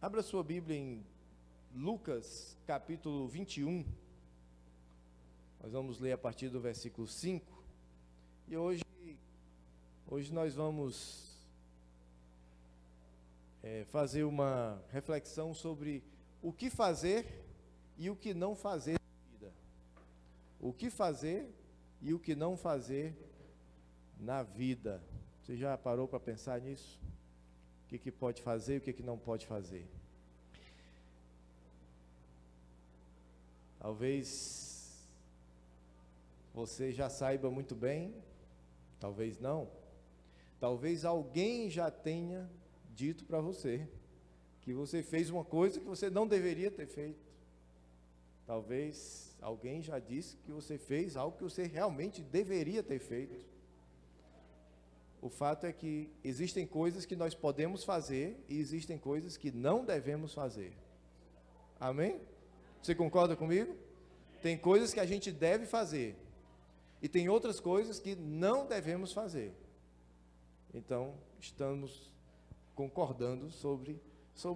Abra sua Bíblia em Lucas, capítulo 21. Nós vamos ler a partir do versículo 5. E hoje nós vamos fazer uma reflexão sobre o que fazer e o que não fazer na vida. O que fazer e o que não fazer na vida. Você já parou para pensar nisso? O que pode fazer e o que não pode fazer? Talvez você já saiba muito bem, talvez não. Talvez alguém já tenha dito para você que você fez uma coisa que você não deveria ter feito. Talvez alguém já disse que você fez algo que você realmente deveria ter feito. O fato é que existem coisas que nós podemos fazer e existem coisas que não devemos fazer. Amém? Você concorda comigo? Tem coisas que a gente deve fazer e tem outras coisas que não devemos fazer. Então, estamos concordando sobre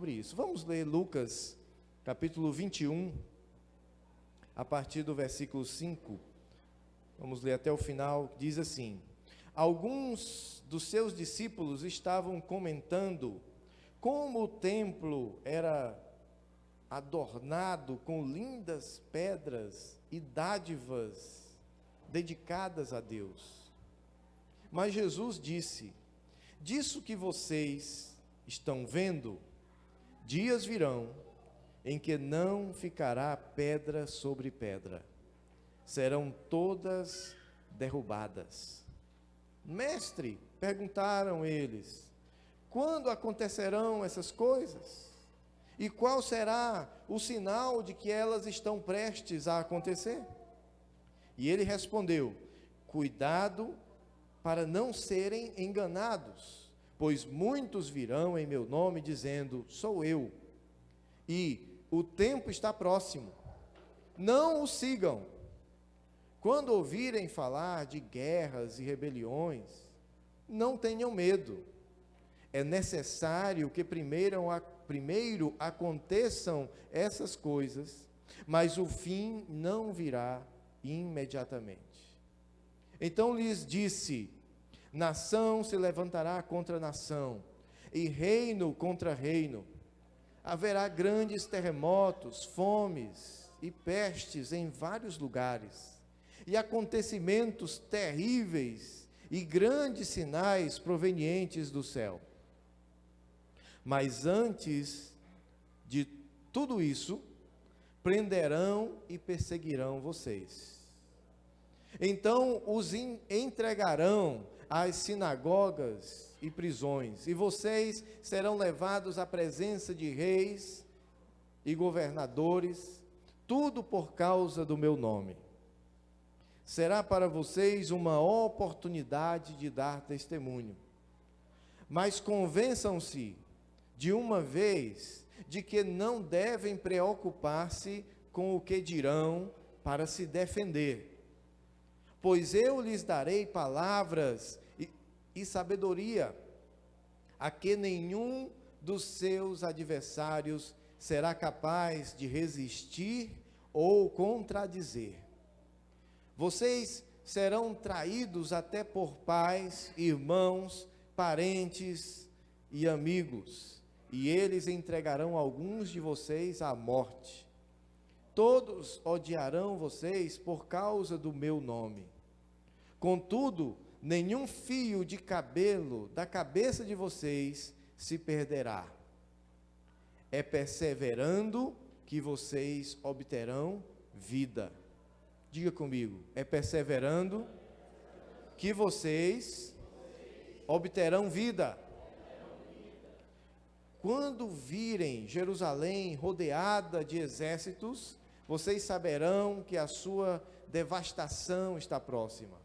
isso. Vamos ler Lucas, capítulo 21, a partir do versículo 5. Vamos ler até o final. Diz assim: alguns dos seus discípulos estavam comentando como o templo era adornado com lindas pedras e dádivas dedicadas a Deus. Mas Jesus disse: disso que vocês estão vendo, dias virão em que não ficará pedra sobre pedra, serão todas derrubadas. Mestre, perguntaram eles, quando acontecerão essas coisas? E qual será o sinal de que elas estão prestes a acontecer? E ele respondeu: cuidado para não serem enganados, pois muitos virão em meu nome dizendo, sou eu, e o tempo está próximo. Não o sigam. Quando ouvirem falar de guerras e rebeliões, não tenham medo. É necessário que primeiro aconteçam essas coisas, mas o fim não virá imediatamente. Então lhes disse: nação se levantará contra nação, e reino contra reino. Haverá grandes terremotos, fomes e pestes em vários lugares, e acontecimentos terríveis e grandes sinais provenientes do céu. Mas antes de tudo isso, prenderão e perseguirão vocês. Então os entregarão às sinagogas e prisões, e vocês serão levados à presença de reis e governadores, tudo por causa do meu nome. Será para vocês uma oportunidade de dar testemunho. Mas convençam-se de uma vez de que não devem preocupar-se com o que dirão para se defender. Pois eu lhes darei palavras e sabedoria, a que nenhum dos seus adversários será capaz de resistir ou contradizer. Vocês serão traídos até por pais, irmãos, parentes e amigos, e eles entregarão alguns de vocês à morte. Todos odiarão vocês por causa do meu nome. Contudo, nenhum fio de cabelo da cabeça de vocês se perderá. É perseverando que vocês obterão vida. Diga comigo, é perseverando que vocês obterão vida. Quando virem Jerusalém rodeada de exércitos, vocês saberão que a sua devastação está próxima.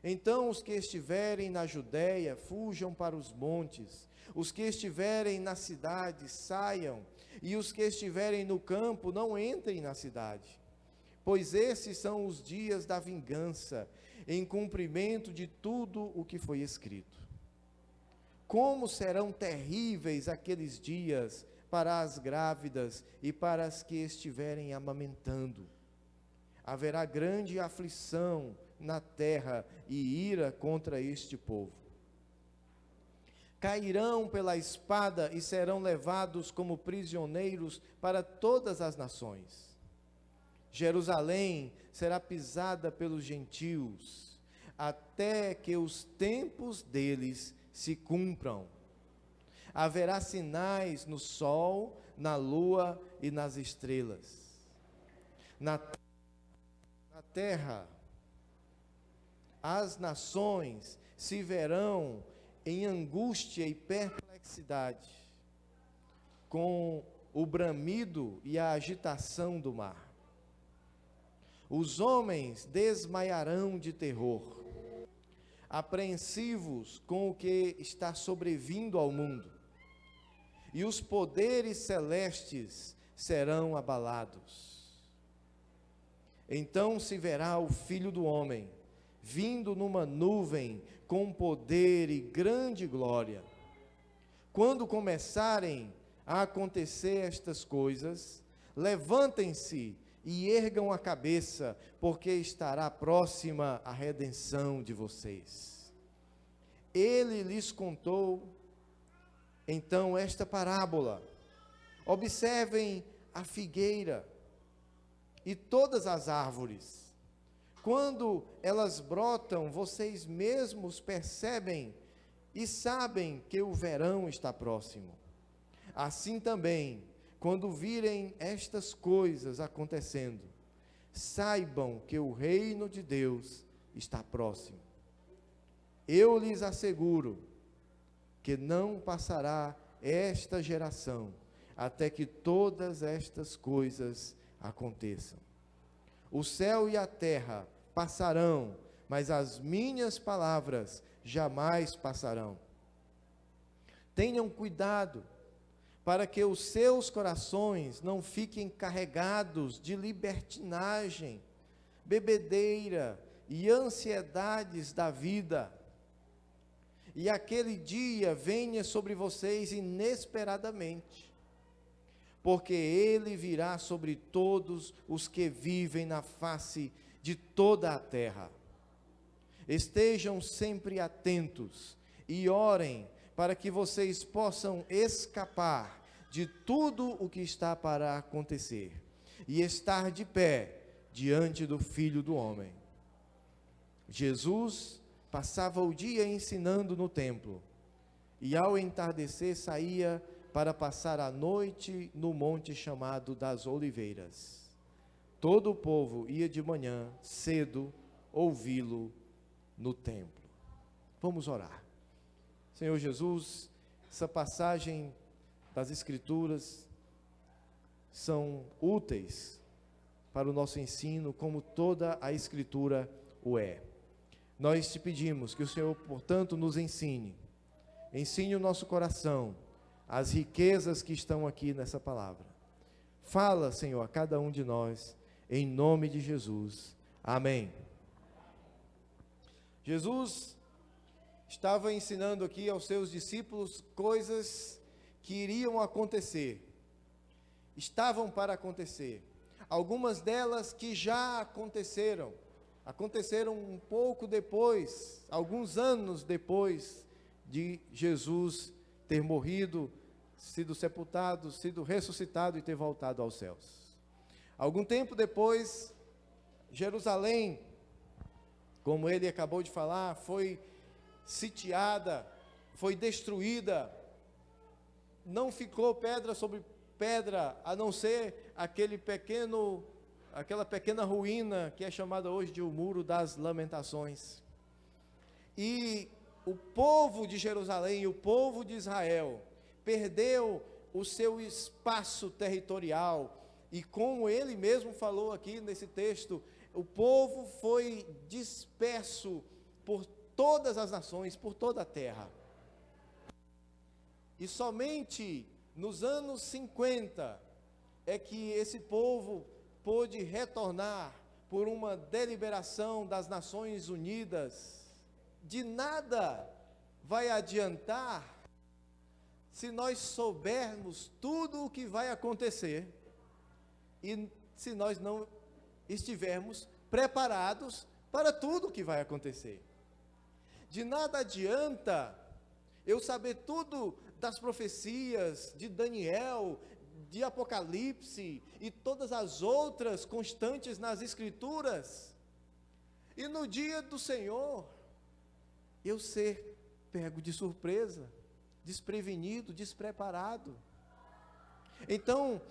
Então os que estiverem na Judéia, fujam para os montes. Os que estiverem na cidade, saiam. E os que estiverem no campo, não entrem na cidade. Pois esses são os dias da vingança, em cumprimento de tudo o que foi escrito. Como serão terríveis aqueles dias para as grávidas e para as que estiverem amamentando. Haverá grande aflição na terra e ira contra este povo. Cairão pela espada e serão levados como prisioneiros para todas as nações. Jerusalém será pisada pelos gentios, até que os tempos deles se cumpram. Haverá sinais no sol, na lua e nas estrelas. Na terra, as nações se verão em angústia e perplexidade, com o bramido e a agitação do mar. Os homens desmaiarão de terror, apreensivos com o que está sobrevindo ao mundo, e os poderes celestes serão abalados. Então se verá o Filho do Homem, vindo numa nuvem, com poder e grande glória. Quando começarem a acontecer estas coisas, levantem-se e ergam a cabeça, porque estará próxima a redenção de vocês. Ele lhes contou, então, esta parábola. Observem a figueira e todas as árvores. Quando elas brotam, vocês mesmos percebem e sabem que o verão está próximo. Assim também, quando virem estas coisas acontecendo, saibam que o reino de Deus está próximo. Eu lhes asseguro que não passará esta geração até que todas estas coisas aconteçam. O céu e a terra passarão, mas as minhas palavras jamais passarão. Tenham cuidado, para que os seus corações não fiquem carregados de libertinagem, bebedeira e ansiedades da vida. E aquele dia venha sobre vocês inesperadamente, porque ele virá sobre todos os que vivem na face de toda a terra. Estejam sempre atentos e orem para que vocês possam escapar de tudo o que está para acontecer e estar de pé diante do Filho do Homem. Jesus passava o dia ensinando no templo e ao entardecer saía para passar a noite no monte chamado das Oliveiras. Todo o povo ia de manhã cedo ouvi-lo no templo. Vamos orar. Senhor Jesus, essa passagem das Escrituras são úteis para o nosso ensino, como toda a Escritura o é. Nós te pedimos que o Senhor, portanto, nos ensine o nosso coração as riquezas que estão aqui nessa palavra. Fala, Senhor, a cada um de nós, em nome de Jesus. Amém. Jesus estava ensinando aqui aos seus discípulos coisas que iriam acontecer, estavam para acontecer. Algumas delas que já aconteceram um pouco depois, alguns anos depois de Jesus ter morrido, sido sepultado, sido ressuscitado e ter voltado aos céus. Algum tempo depois, Jerusalém, como ele acabou de falar, foi sitiada, foi destruída, não ficou pedra sobre pedra, a não ser aquela pequena ruína que é chamada hoje de o Muro das Lamentações. E o povo de Jerusalém, o povo de Israel, perdeu o seu espaço territorial, e como ele mesmo falou aqui nesse texto, o povo foi disperso por todas as nações, por toda a terra. E somente nos anos 50 é que esse povo pôde retornar por uma deliberação das Nações Unidas. De nada vai adiantar se nós soubermos tudo o que vai acontecer e se nós não estivermos preparados para tudo o que vai acontecer. De nada adianta eu saber tudo das profecias de Daniel, de Apocalipse e todas as outras constantes nas Escrituras, e no dia do Senhor eu ser pego de surpresa, desprevenido, despreparado. Então,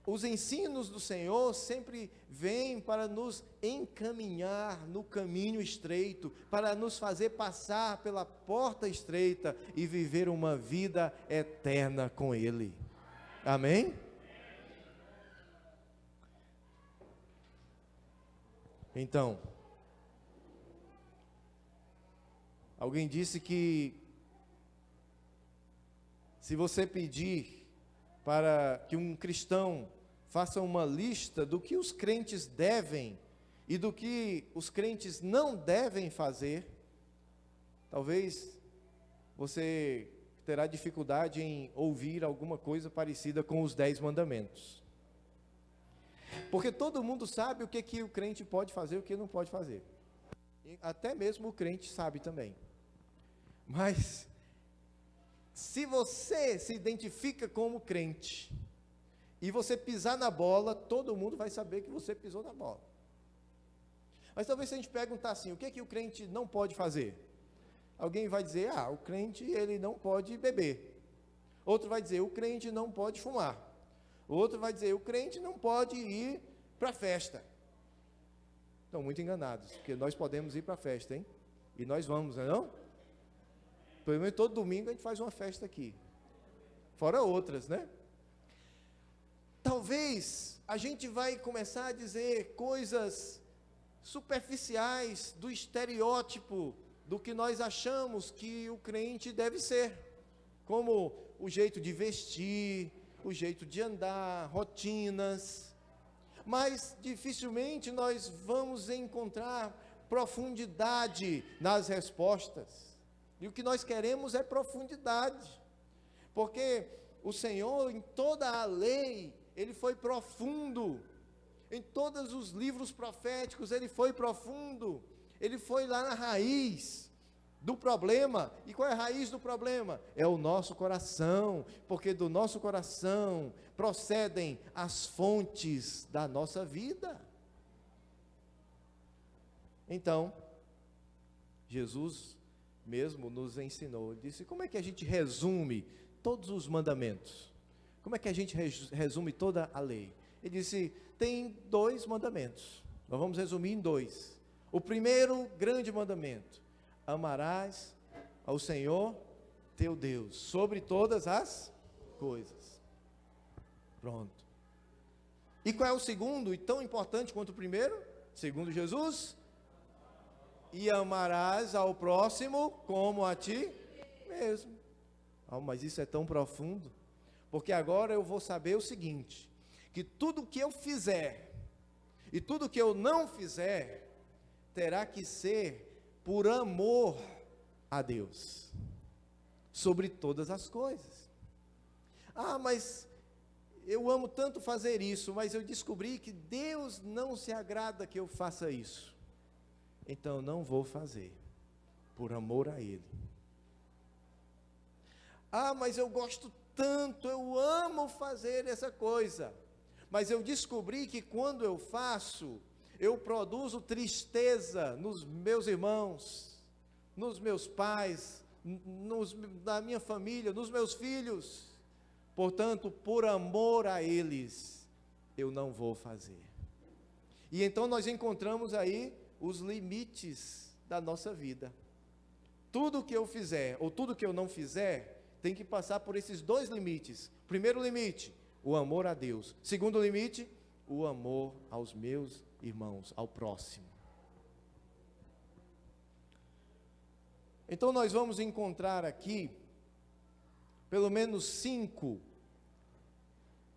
os ensinos do Senhor sempre vêm para nos encaminhar no caminho estreito, para nos fazer passar pela porta estreita e viver uma vida eterna com Ele. Amém? Então, alguém disse que se você pedir para que um cristão faça uma lista do que os crentes devem e do que os crentes não devem fazer, talvez você terá dificuldade em ouvir alguma coisa parecida com os 10 mandamentos. Porque todo mundo sabe o que o crente pode fazer e o que não pode fazer. E até mesmo o crente sabe também. Mas, se você se identifica como crente, e você pisar na bola, todo mundo vai saber que você pisou na bola. Mas talvez se a gente perguntar assim, o que o crente não pode fazer? Alguém vai dizer, o crente ele não pode beber. Outro vai dizer, o crente não pode fumar. Outro vai dizer, o crente não pode ir para a festa. Estão muito enganados, porque nós podemos ir para a festa, hein? E nós vamos, não é não? Pelo menos todo domingo a gente faz uma festa aqui. Fora outras, né? Talvez a gente vai começar a dizer coisas superficiais do estereótipo do que nós achamos que o crente deve ser, como o jeito de vestir, o jeito de andar, rotinas, mas dificilmente nós vamos encontrar profundidade nas respostas, e o que nós queremos é profundidade, porque o Senhor em toda a lei, Ele foi profundo, em todos os livros proféticos Ele foi profundo, Ele foi lá na raiz do problema. E qual é a raiz do problema? É o nosso coração, porque do nosso coração procedem as fontes da nossa vida. Então, Jesus mesmo nos ensinou, ele disse, como é que a gente resume todos os mandamentos? Como é que a gente resume toda a lei? Ele disse, tem 2 mandamentos, nós vamos resumir em 2. O primeiro grande mandamento, amarás ao Senhor teu Deus, sobre todas as coisas. Pronto. E qual é o segundo, e tão importante quanto o primeiro? Segundo Jesus, e amarás ao próximo como a ti mesmo. Mas isso é tão profundo, porque agora eu vou saber o seguinte, que tudo que eu fizer, e tudo que eu não fizer, terá que ser por amor a Deus, sobre todas as coisas. Mas eu amo tanto fazer isso, mas eu descobri que Deus não se agrada que eu faça isso, então não vou fazer, por amor a Ele. Mas eu gosto tanto, eu amo fazer essa coisa, mas eu descobri que quando eu faço, eu produzo tristeza nos meus irmãos, nos meus pais, na minha família, nos meus filhos. Portanto, por amor a eles, eu não vou fazer. E então nós encontramos aí os limites da nossa vida. Tudo que eu fizer, ou tudo que eu não fizer, tem que passar por esses 2 limites. Primeiro limite, o amor a Deus. Segundo limite, o amor aos meus irmãos, ao próximo. Então nós vamos encontrar aqui pelo menos 5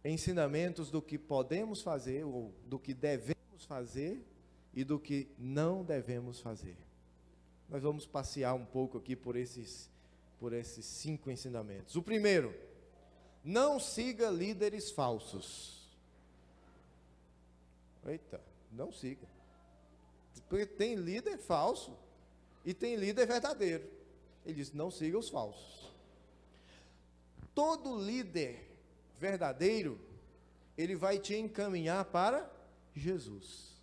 ensinamentos do que podemos fazer, ou do que devemos fazer, e do que não devemos fazer. Nós vamos passear um pouco aqui por esses por esses 5 ensinamentos. O primeiro, não siga líderes falsos. Eita, não siga. Porque tem líder falso e tem líder verdadeiro. Ele diz, não siga os falsos. Todo líder verdadeiro, ele vai te encaminhar para Jesus.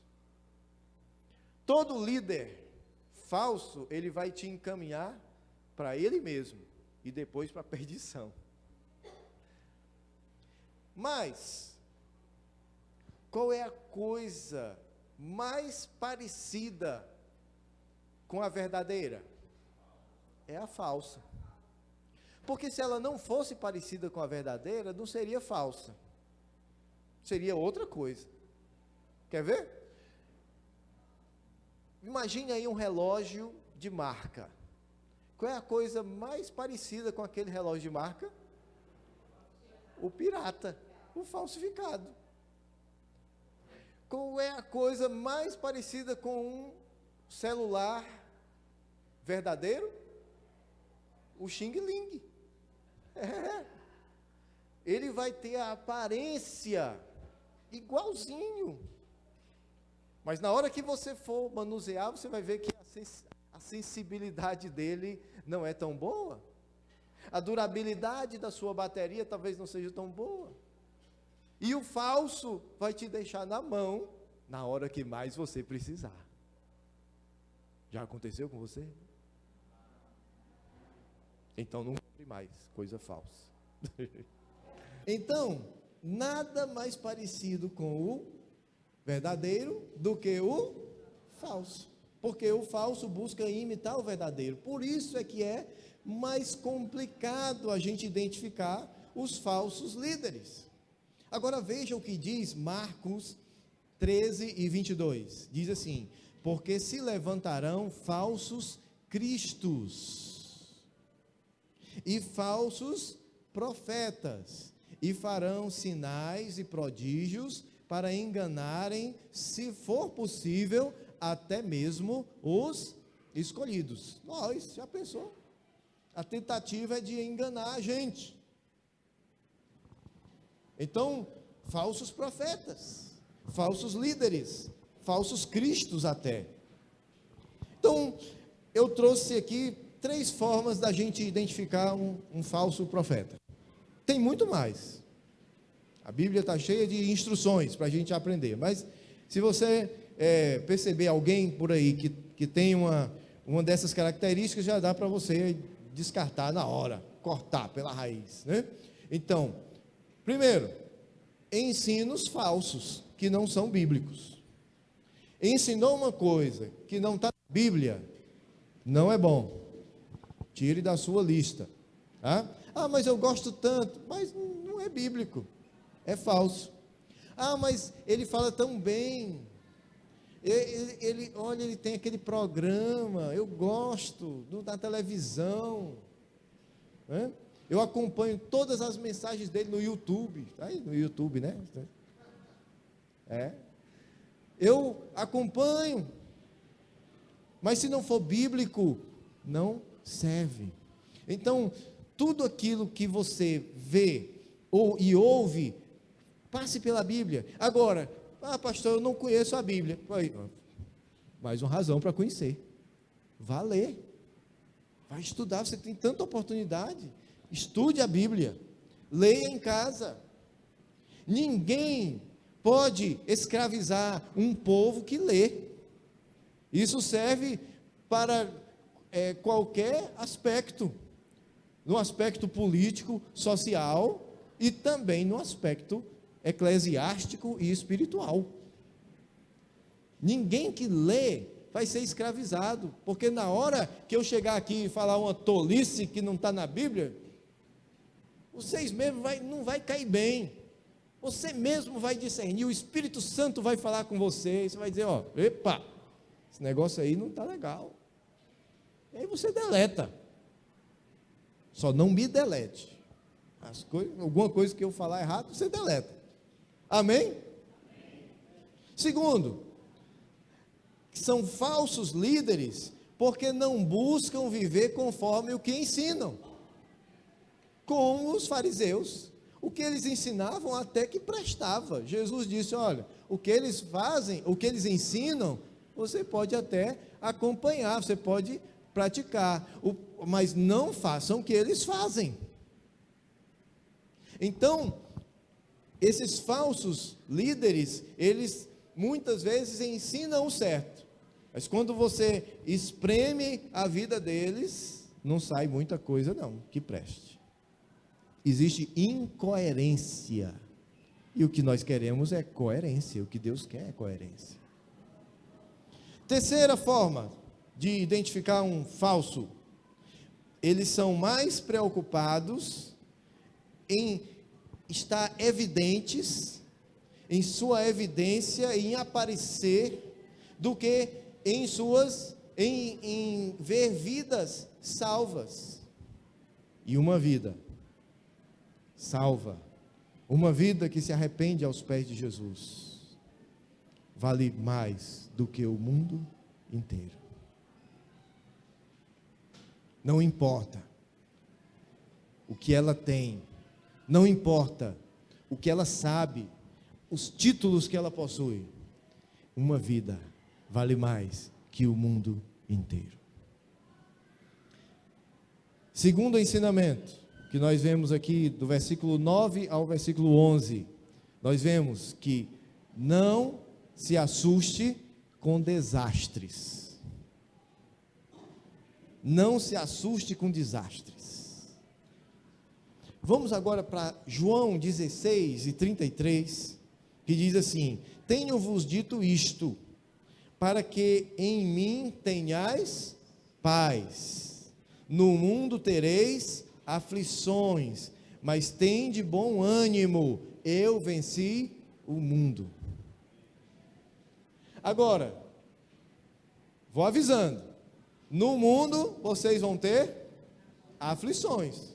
Todo líder falso, ele vai te encaminhar para ele mesmo e depois para a perdição. Mas, qual é a coisa mais parecida com a verdadeira? É a falsa. Porque se ela não fosse parecida com a verdadeira, não seria falsa. Seria outra coisa. Quer ver? Imagine aí um relógio de marca. Qual é a coisa mais parecida com aquele relógio de marca? O pirata, o falsificado. Qual é a coisa mais parecida com um celular verdadeiro? O Xing Ling. Ele vai ter a aparência igualzinho. Mas na hora que você for manusear, você vai ver que a sensibilidade dele não é tão boa. A durabilidade da sua bateria talvez não seja tão boa. E o falso vai te deixar na mão na hora que mais você precisar. Já aconteceu com você? Então não compre mais coisa falsa. Então, nada mais parecido com o verdadeiro do que o falso. Porque o falso busca imitar o verdadeiro. Por isso é que é mais complicado a gente identificar os falsos líderes. Agora veja o que diz Marcos 13 e 22. Diz assim, porque se levantarão falsos cristos e falsos profetas, e farão sinais e prodígios para enganarem, se for possível, até mesmo os escolhidos. Nós, já pensou? A tentativa é de enganar a gente. Então, falsos profetas, falsos líderes, falsos cristos até. Então, eu trouxe aqui 3 formas da gente identificar um falso profeta. Tem muito mais. A Bíblia está cheia de instruções para a gente aprender. Mas se você perceber alguém por aí que tem uma dessas características, já dá para você descartar na hora, cortar pela raiz, né? Então, primeiro, ensinos falsos que não são bíblicos. Ensinou uma coisa que não está na Bíblia, não é bom. Tire da sua lista. Tá? Ah, mas eu gosto tanto. Mas não é bíblico. É falso. Ah, mas ele fala tão bem. Olha, ele tem aquele programa. Eu gosto da televisão. Né? Eu acompanho todas as mensagens dele no YouTube. Tá aí no YouTube, né? Eu acompanho. Mas se não for bíblico, não serve. Então, tudo aquilo que você vê e ouve, passe pela Bíblia. Agora, pastor, eu não conheço a Bíblia. Mais uma razão para conhecer. Vá ler. Vai estudar, você tem tanta oportunidade. Estude a Bíblia. Leia em casa. Ninguém pode escravizar um povo que lê. Isso serve para qualquer aspecto, no aspecto político, social e também no aspecto eclesiástico e espiritual. Ninguém que lê vai ser escravizado, porque na hora que eu chegar aqui e falar uma tolice que não está na Bíblia, vocês mesmos não vai cair bem, você mesmo vai discernir, o Espírito Santo vai falar com você, e você vai dizer, epa, esse negócio aí não está legal. E aí você deleta. Só não me delete. Alguma coisa que eu falar errado, você deleta. Amém? Segundo, são falsos líderes porque não buscam viver conforme o que ensinam. com os fariseus. O que eles ensinavam até que prestava. Jesus disse, olha, o que eles fazem, o que eles ensinam, você pode até acompanhar, você pode praticar, mas não façam o que eles fazem. Então, esses falsos líderes, eles muitas vezes ensinam o certo, mas quando você espreme a vida deles, não sai muita coisa não, que preste. Existe incoerência, e o que nós queremos é coerência, o que Deus quer é coerência. Terceira forma de identificar um falso, eles são mais preocupados em estar evidentes, em sua evidência, em aparecer, do que em ver vidas salvas. E uma vida salva, uma vida que se arrepende aos pés de Jesus, vale mais do que o mundo inteiro. Não importa o que ela tem, não importa o que ela sabe, os títulos que ela possui, uma vida vale mais que o mundo inteiro. Segundo ensinamento, que nós vemos aqui do versículo 9 ao versículo 11, nós vemos que não se assuste com desastres. Não se assuste com desastres. Vamos agora para João 16 e 33, que diz assim: tenho-vos dito isto, para que em mim tenhais paz. No mundo tereis aflições, mas tende bom ânimo, eu venci o mundo. Agora, vou avisando, no mundo vocês vão ter aflições,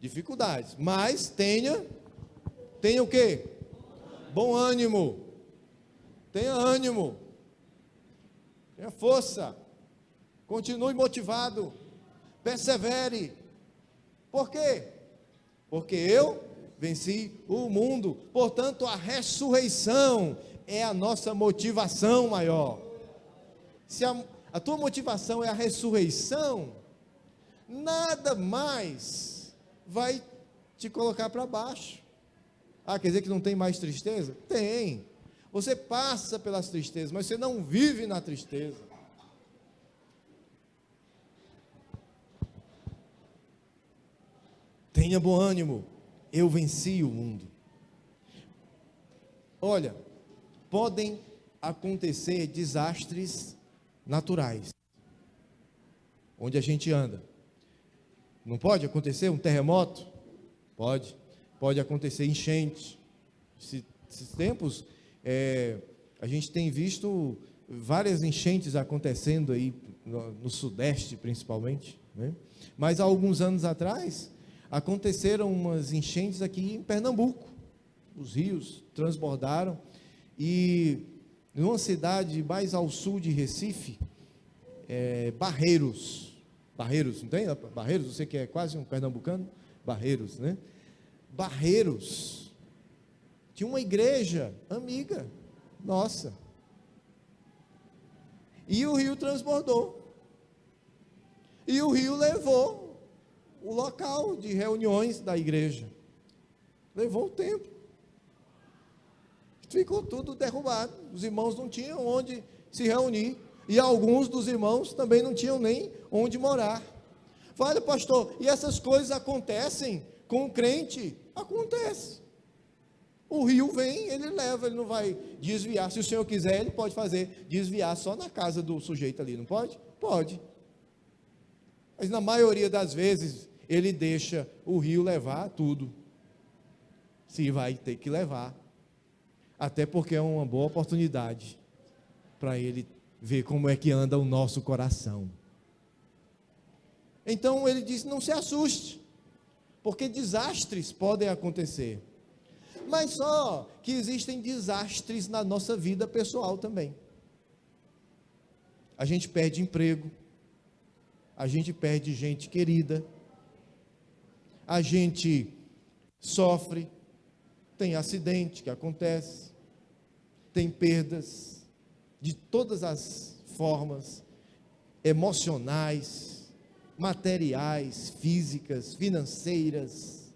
dificuldades, mas tenha o quê? Bom ânimo, tenha ânimo, tenha força, continue motivado, persevere. Por quê? Porque eu venci o mundo. Portanto, a ressurreição é a nossa motivação maior. Se a tua motivação é a ressurreição, nada mais vai te colocar para baixo. Ah, quer dizer que não tem mais tristeza? Tem. Você passa pelas tristezas, mas você não vive na tristeza. Tenha bom ânimo, eu venci o mundo. Olha, podem acontecer desastres naturais, onde a gente anda. Não pode acontecer um terremoto? Pode acontecer enchente. Esses tempos, a gente tem visto várias enchentes acontecendo aí, no Sudeste principalmente, né? Mas há alguns anos atrás, aconteceram umas enchentes aqui em Pernambuco. Os rios transbordaram e numa cidade mais ao sul de Recife, Barreiros, não tem? Barreiros, você que é quase um pernambucano, Barreiros, né? Barreiros, tinha uma igreja amiga nossa, e o rio transbordou, e o rio levou o local de reuniões da igreja, levou o templo, ficou tudo derrubado, os irmãos não tinham onde se reunir, e alguns dos irmãos também não tinham nem onde morar. Olha, pastor, e essas coisas acontecem com o crente? Acontece. O rio vem, ele leva, ele não vai desviar. Se o Senhor quiser, ele pode fazer desviar só na casa do sujeito ali, não pode? Pode. Mas na maioria das vezes, ele deixa o rio levar tudo. Se vai ter que levar. Até porque é uma boa oportunidade para ele ver como é que anda o nosso coração. Então ele diz: não se assuste, porque desastres podem acontecer. Mas só que existem desastres na nossa vida pessoal também. A gente perde emprego, a gente perde gente querida, a gente sofre, tem acidente que acontece, tem perdas de todas as formas, emocionais, materiais, físicas, financeiras.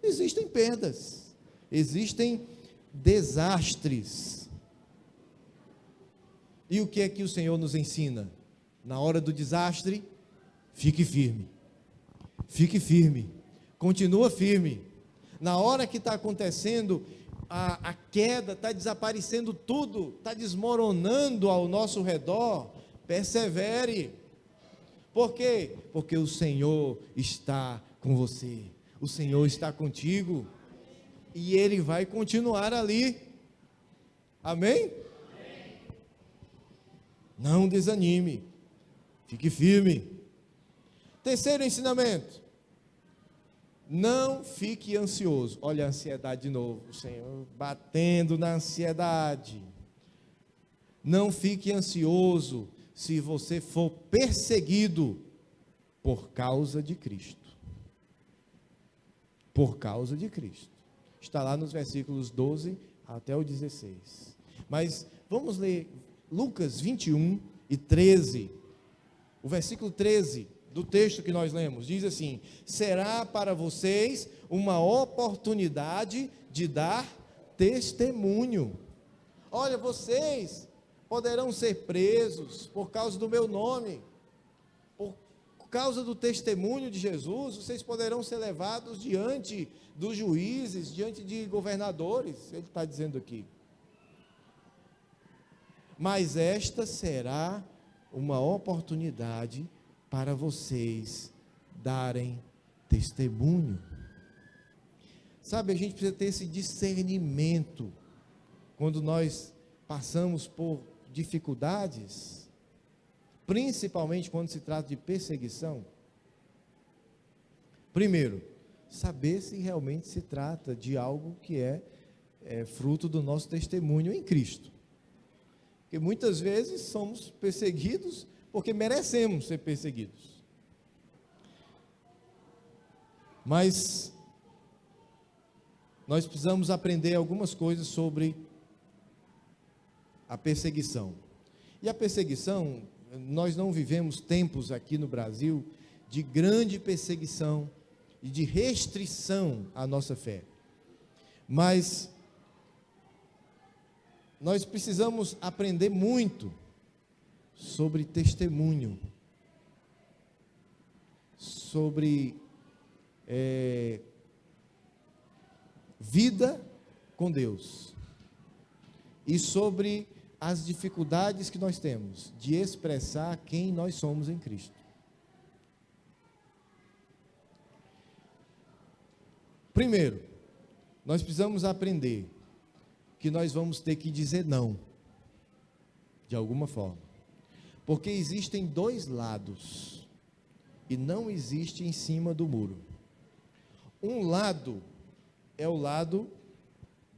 Existem perdas, existem desastres. E o que é que o Senhor nos ensina? Na hora do desastre, fique firme, continua firme. Na hora que está acontecendo a queda, está desaparecendo tudo, está desmoronando ao nosso redor, persevere. Por quê? Porque o Senhor está com você, o Senhor está contigo, e Ele vai continuar ali. Amém? Amém. Não desanime, fique firme. Terceiro ensinamento: não fique ansioso. Olha a ansiedade de novo, o Senhor batendo na ansiedade. Não fique ansioso se você for perseguido por causa de Cristo. Por causa de Cristo. Está lá nos versículos 12 até o 16. Mas vamos ler Lucas 21 e 13. O versículo 13 do texto que nós lemos diz assim: será para vocês uma oportunidade de dar testemunho. Olha, vocês poderão ser presos por causa do meu nome, por causa do testemunho de Jesus. Vocês poderão ser levados diante dos juízes, diante de governadores, ele está dizendo aqui. Mas esta será uma oportunidade para vocês darem testemunho. Sabe, a gente precisa ter esse discernimento quando nós passamos por dificuldades, principalmente quando se trata de perseguição. Primeiro, saber se realmente se trata de algo que é fruto do nosso testemunho em Cristo. Porque muitas vezes somos perseguidos porque merecemos ser perseguidos. Mas nós precisamos aprender algumas coisas sobre a perseguição. E a perseguição, nós não vivemos tempos aqui no Brasil de grande perseguição e de restrição à nossa fé. Mas nós precisamos aprender muito sobre testemunho, sobre vida com Deus e sobre as dificuldades que nós temos de expressar quem nós somos em Cristo. Primeiro, nós precisamos aprender que nós vamos ter que dizer não, de alguma forma, porque existem dois lados, e não existe em cima do muro. Um lado é o lado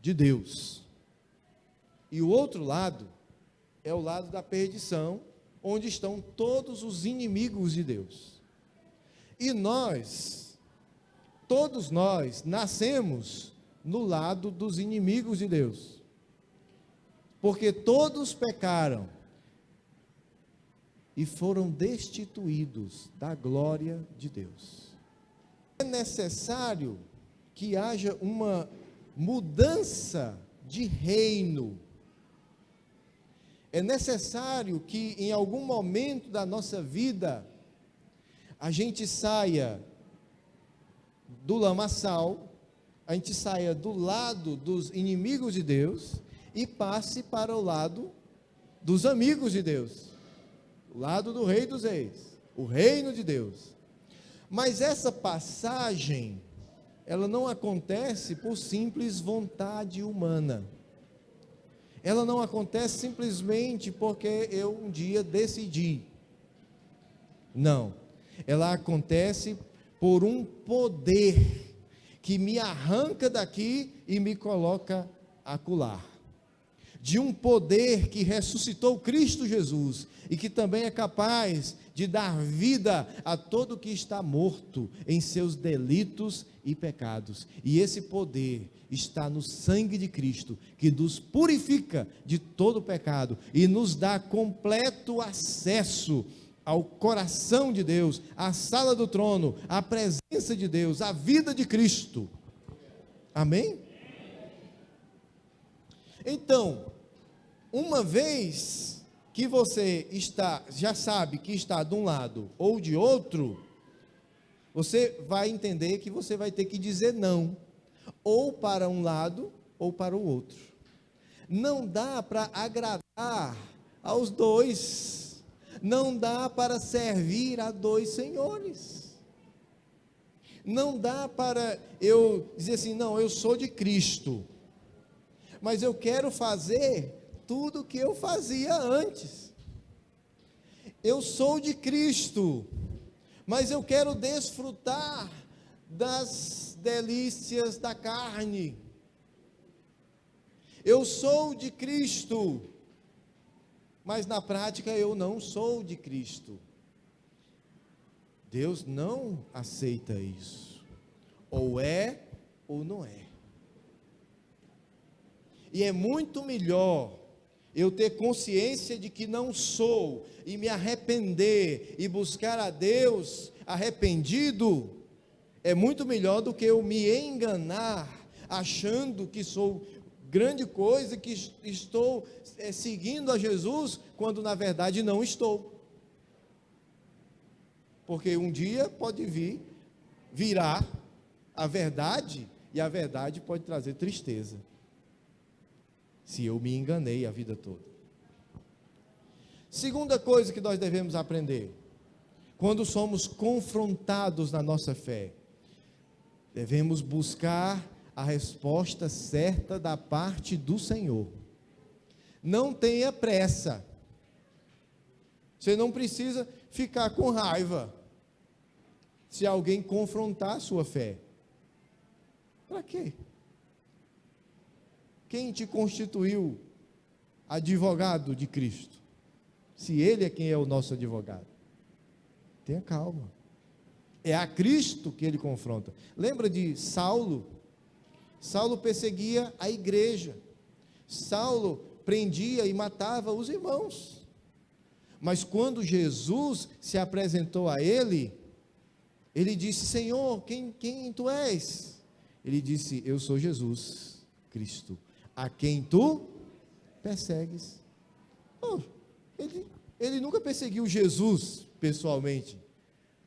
de Deus, e o outro lado é o lado da perdição, onde estão todos os inimigos de Deus. E nós, todos nós, nascemos no lado dos inimigos de Deus, porque todos pecaram e foram destituídos da glória de Deus. É necessário que haja uma mudança de reino. É necessário que em algum momento da nossa vida a gente saia do lamaçal, a gente saia do lado dos inimigos de Deus e passe para o lado dos amigos de Deus, o lado do Rei dos Reis, o reino de Deus. Mas essa passagem, ela não acontece por simples vontade humana. Ela não acontece simplesmente porque eu um dia decidi. Não. Ela acontece por um poder que me arranca daqui e me coloca acolá. de um poder que ressuscitou Cristo Jesus e que também é capaz de dar vida a todo que está morto em seus delitos e pecados. E esse poder está no sangue de Cristo, que nos purifica de todo pecado e nos dá completo acesso ao coração de Deus, à sala do trono, à presença de Deus, à vida de Cristo. Amém? Então, uma vez que você já sabe que está de um lado ou de outro, você vai entender que você vai ter que dizer não, ou para um lado ou para o outro. Não dá para agradar aos dois, não dá para servir a dois senhores. Não dá para eu dizer assim, não, eu sou de Cristo, mas eu quero fazer tudo o que eu fazia antes. Eu sou de Cristo, mas eu quero desfrutar das delícias da carne. Eu sou de Cristo, mas na prática eu não sou de Cristo. Deus não aceita isso. Ou é ou não é. E é muito melhor eu ter consciência de que não sou e me arrepender e buscar a Deus arrependido. É muito melhor do que eu me enganar achando que sou grande coisa, que estou seguindo a Jesus, quando na verdade não estou. Porque um dia pode virar a verdade, e a verdade pode trazer tristeza, se eu me enganei a vida toda. Segunda coisa que nós devemos aprender, quando somos confrontados na nossa fé, devemos buscar a resposta certa da parte do Senhor. Não tenha pressa. Você não precisa ficar com raiva se alguém confrontar a sua fé. Para quê? Quem te constituiu advogado de Cristo? Se Ele é quem é o nosso advogado. Tenha calma. É a Cristo que ele confronta. Lembra de Saulo? Saulo perseguia a igreja. Saulo prendia e matava os irmãos. Mas quando Jesus se apresentou a ele, ele disse: Senhor, quem tu és? Ele disse: eu sou Jesus Cristo, a quem tu persegues. Oh, ele nunca perseguiu Jesus pessoalmente,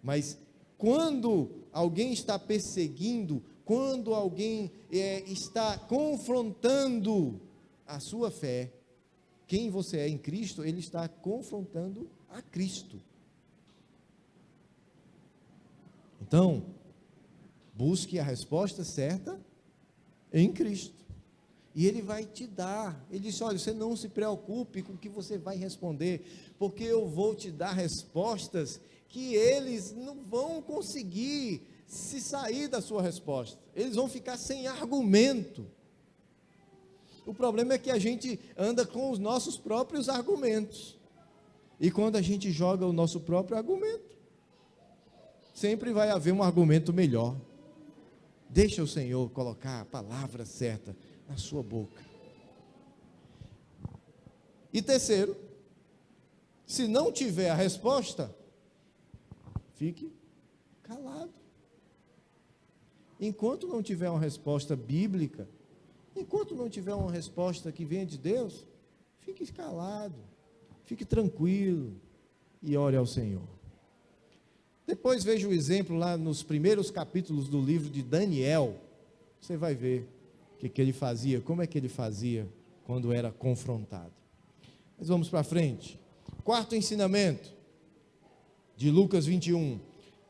mas quando alguém está perseguindo, quando alguém está confrontando a sua fé, quem você é em Cristo, ele está confrontando a Cristo. Então, busque a resposta certa em Cristo. E Ele vai te dar. Ele disse: olha, você não se preocupe com o que você vai responder, porque eu vou te dar respostas que eles não vão conseguir se sair da sua resposta. Eles vão ficar sem argumento. O problema é que a gente anda com os nossos próprios argumentos. E quando a gente joga o nosso próprio argumento, sempre vai haver um argumento melhor. Deixa o Senhor colocar a palavra certa na sua boca. E terceiro, se não tiver a resposta, fique calado. Enquanto não tiver uma resposta bíblica, enquanto não tiver uma resposta que venha de Deus, fique calado, fique tranquilo e ore ao Senhor. Depois veja o exemplo lá nos primeiros capítulos do livro de Daniel. Você vai ver o que ele fazia, como é que ele fazia quando era confrontado. Mas vamos para frente. Quarto ensinamento de Lucas 21.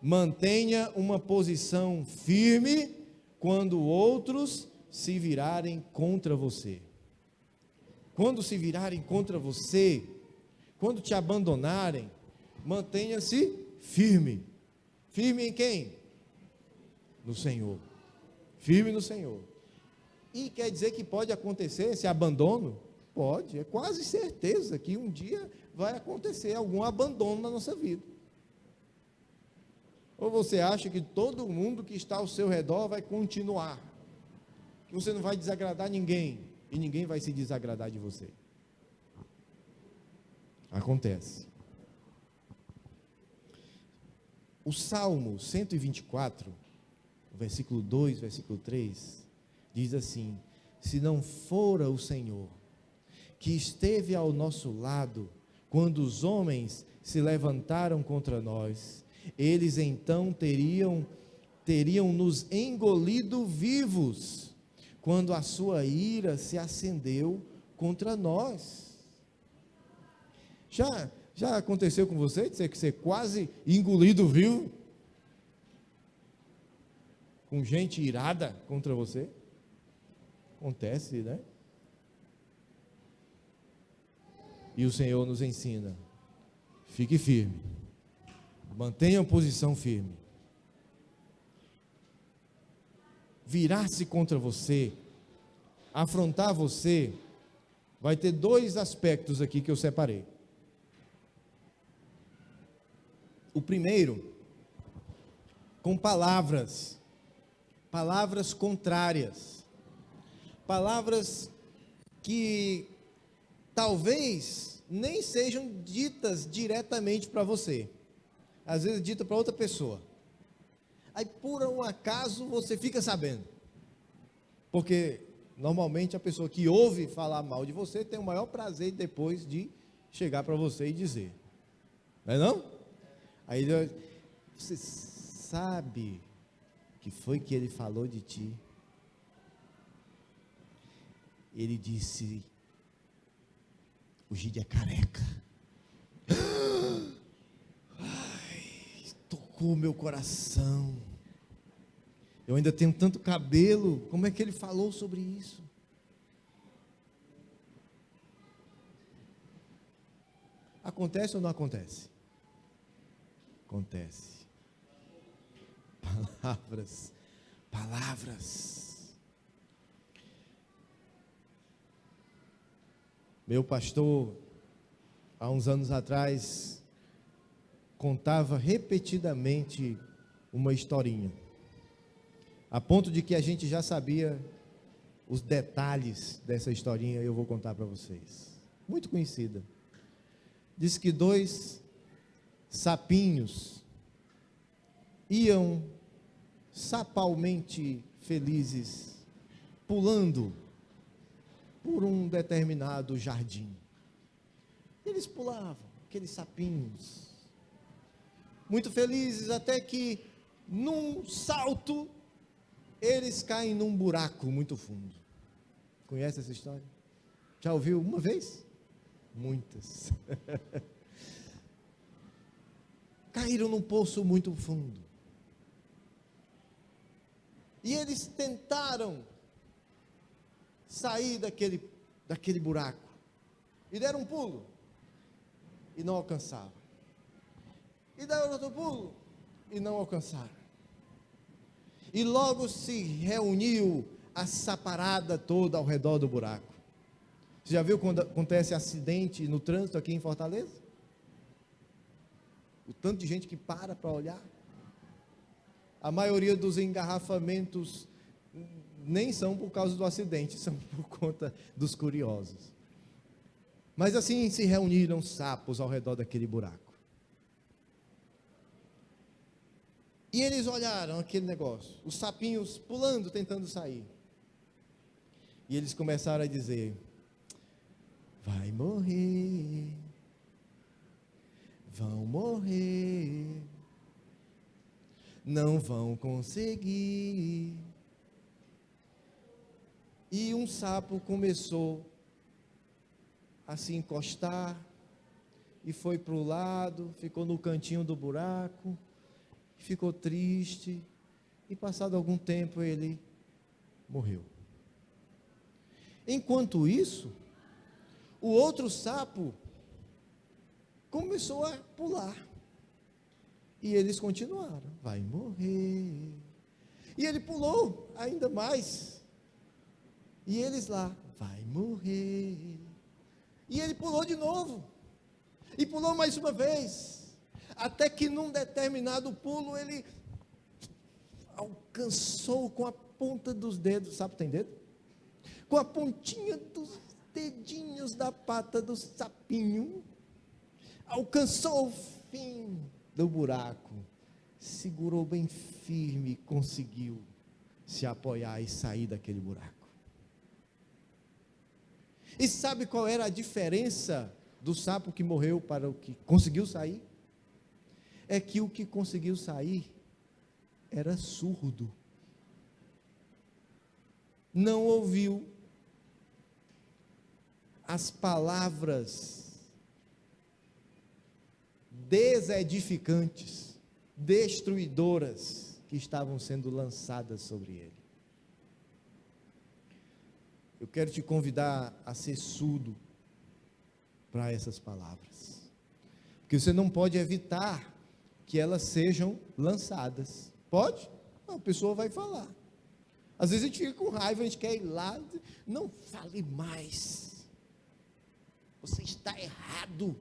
Mantenha uma posição firme quando outros se virarem contra você. Quando se virarem contra você, quando te abandonarem, mantenha-se firme. Firme em quem? No Senhor. Firme no Senhor. E quer dizer que pode acontecer esse abandono? pode, é quase certeza que um dia vai acontecer algum abandono na nossa vida. Ou você acha que todo mundo que está ao seu redor vai continuar, que você não vai desagradar ninguém, e ninguém vai se desagradar de você? Acontece. O Salmo 124, versículo 2, versículo 3, diz assim: se não fora o Senhor, que esteve ao nosso lado, quando os homens se levantaram contra nós, eles então teriam nos engolido vivos, quando a sua ira se acendeu contra nós. Já aconteceu com você, de ser quase engolido vivo? Com gente irada contra você? Acontece, né? E o Senhor nos ensina: fique firme, mantenha a posição firme. Virar-se contra você, afrontar você, vai ter dois aspectos aqui que eu separei. O primeiro, com palavras contrárias, palavras que talvez nem sejam ditas diretamente para você, às vezes dita para outra pessoa, aí por um acaso você fica sabendo, porque normalmente a pessoa que ouve falar mal de você tem o maior prazer depois de chegar para você e dizer, não é não? Aí você sabe que foi que ele falou de ti? Ele disse: o Gide é careca. Ai, tocou meu coração. Eu ainda tenho tanto cabelo. Como é que ele falou sobre isso? Acontece ou não acontece? Acontece. Palavras. Meu pastor, há uns anos atrás, contava repetidamente uma historinha, a ponto de que a gente já sabia os detalhes dessa historinha. Eu vou contar para vocês. Muito conhecida. Diz que dois sapinhos iam sapalmente felizes, pulando por um determinado jardim. Eles pulavam, aqueles sapinhos, muito felizes, até que, num salto, eles caem num buraco muito fundo. Conhece essa história? Já ouviu uma vez? Muitas. Caíram num poço muito fundo. E eles tentaram sair daquele buraco. E deram um pulo. E não alcançavam. E deram outro pulo. E não alcançaram. E logo se reuniu a saparada toda ao redor do buraco. Você já viu quando acontece acidente no trânsito aqui em Fortaleza? O tanto de gente que para olhar. A maioria dos engarrafamentos nem são por causa do acidente, são por conta dos curiosos. Mas assim se reuniram sapos ao redor daquele buraco. E eles olharam aquele negócio, os sapinhos pulando, tentando sair. E eles começaram a dizer: vai morrer. Vão morrer, não vão conseguir. E um sapo começou a se encostar, e foi para o lado, ficou no cantinho do buraco, ficou triste, e passado algum tempo ele morreu. Enquanto isso, o outro sapo começou a pular. E eles continuaram. Vai morrer. E ele pulou ainda mais. E eles lá. Vai morrer. E ele pulou de novo. E pulou mais uma vez. Até que num determinado pulo ele alcançou com a ponta dos dedos. Sabe, tem dedo? Com a pontinha dos dedinhos da pata do sapinho. Alcançou o fim do buraco. Segurou bem firme e conseguiu se apoiar e sair daquele buraco. E sabe qual era a diferença do sapo que morreu para o que conseguiu sair? É que o que conseguiu sair era surdo. Não ouviu as palavras desedificantes, destruidoras que estavam sendo lançadas sobre ele. Eu quero te convidar a ser surdo para essas palavras, porque você não pode evitar que elas sejam lançadas. Pode? Não, a pessoa vai falar. Às vezes a gente fica com raiva, a gente quer ir lá, não fale mais, você está errado.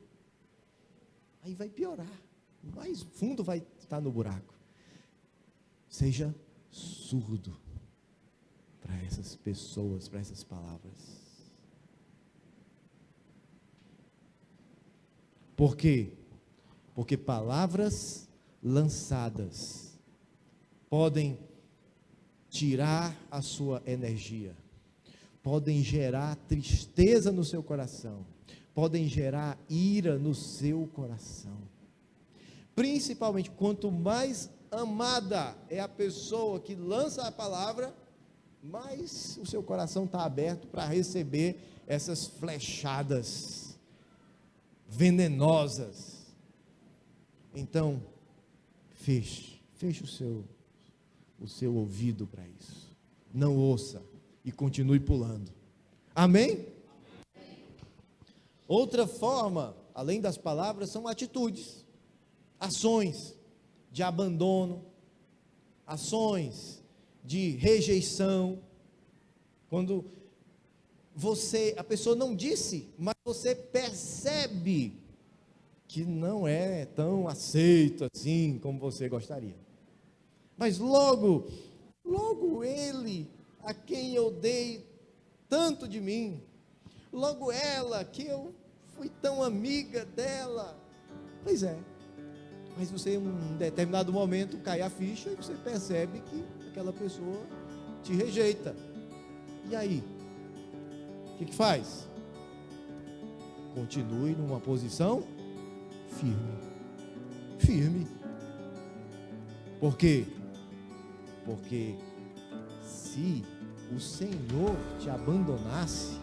Aí vai piorar, mais fundo vai estar no buraco. Seja surdo para essas pessoas, para essas palavras. Por quê? Porque palavras lançadas podem tirar a sua energia, podem gerar tristeza no seu coração, podem gerar ira no seu coração. Principalmente, quanto mais amada é a pessoa que lança a palavra, mais o seu coração está aberto para receber essas flechadas venenosas. Então, feche o seu ouvido para isso. Não ouça e continue pulando. Amém? Outra forma, além das palavras, são atitudes, ações de abandono, ações de rejeição. Quando a pessoa não disse, mas você percebe que não é tão aceito assim como você gostaria. Mas logo ele, a quem eu dei tanto de mim, logo ela, que eu fui tão amiga dela. Pois é, mas você em um determinado momento cai a ficha e você percebe que aquela pessoa te rejeita. E aí? O que faz? Continue numa posição firme. Por quê? Porque se o Senhor te abandonasse,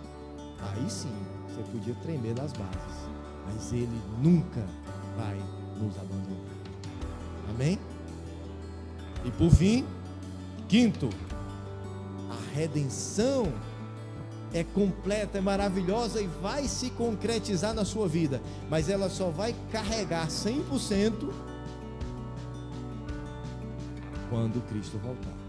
aí sim, você podia tremer nas bases, mas Ele nunca vai nos abandonar. Amém? E por fim, quinto, a redenção é completa, é maravilhosa e vai se concretizar na sua vida, mas ela só vai carregar 100% quando Cristo voltar.